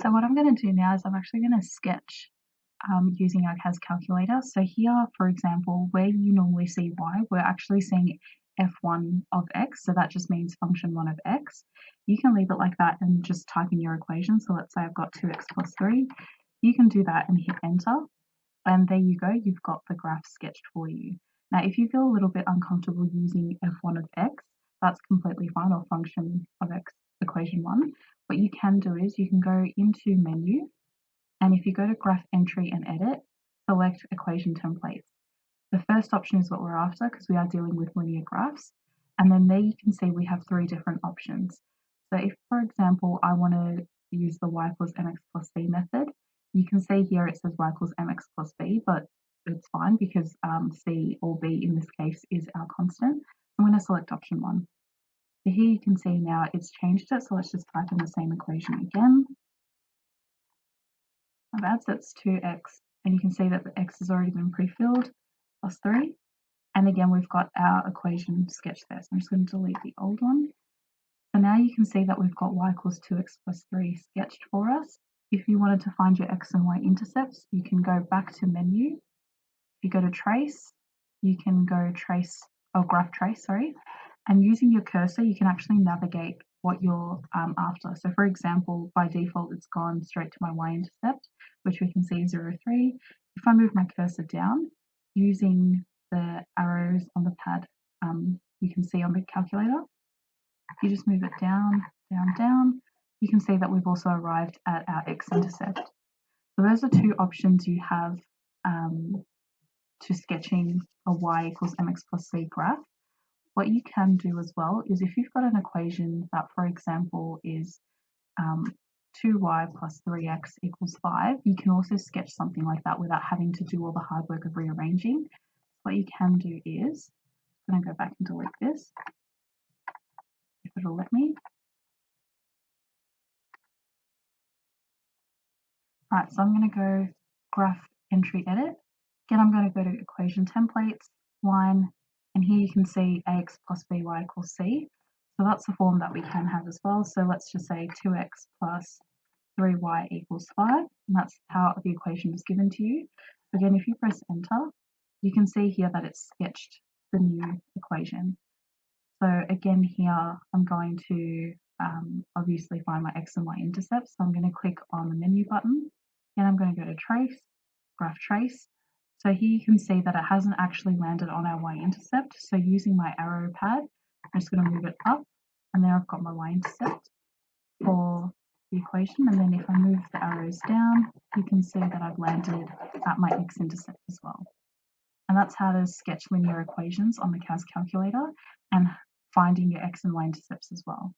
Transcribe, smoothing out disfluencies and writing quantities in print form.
So what I'm going to do now is I'm actually going to sketch using our CAS calculator. So here, for example, where you normally see y, we're actually seeing f1 of x, so that just means function 1 of x. You can leave it like that and just type in your equation. So let's say I've got 2x plus 3. You can do that and hit enter, and there you go, you've got the graph sketched for you. Now, if you feel a little bit uncomfortable using f1 of x, that's completely fine, or function of x, equation 1. What you can do is you can go into menu, and if you go to graph entry and edit, select equation templates. The first option is what we're after because we are dealing with linear graphs. And then there you can see we have 3 different options. So if, for example, I want to use the y equals mx plus b method, you can see here it says y equals mx plus b, but it's fine because c or b in this case is our constant. I'm going to select option 1. So here you can see now it's changed it, so let's just type in the same equation again. That's 2x, and you can see that the x has already been pre-filled, plus 3. And again, we've got our equation sketched there. So I'm just going to delete the old one. So now you can see that we've got y equals 2x plus 3 sketched for us. If you wanted to find your x and y intercepts, you can go back to menu. If you go to trace, you can go graph trace, sorry. And using your cursor, you can actually navigate what you're after. So for example, by default, it's gone straight to my y-intercept, which we can see 0, 3. If I move my cursor down, using the arrows on the pad, you can see on the calculator, if you just move it down, down, down, you can see that we've also arrived at our x-intercept. So those are 2 options you have to sketching a y equals mx plus c graph. What you can do as well is if you've got an equation that, for example, is 2y plus 3x equals 5, you can also sketch something like that without having to do all the hard work of rearranging. What you can do is, I'm going to go back and delete this, if it'll let me. Right, so I'm going to go graph entry edit. Again, I'm going to go to equation templates, line, and here you can see ax plus by equals c. So that's the form that we can have as well. So let's just say 2x plus 3y equals 5, and that's how the equation was given to you. So again, if you press enter, you can see here that it's sketched the new equation. So again here, I'm going to obviously find my x and y intercepts. So I'm going to click on the menu button, and I'm going to go to trace, graph trace. So here you can see that it hasn't actually landed on our y-intercept. So using my arrow pad, I'm just going to move it up, and there I've got my y-intercept for the equation. And then if I move the arrows down, you can see that I've landed at my x-intercept as well. And that's how to sketch linear equations on the CAS calculator and finding your x and y intercepts as well.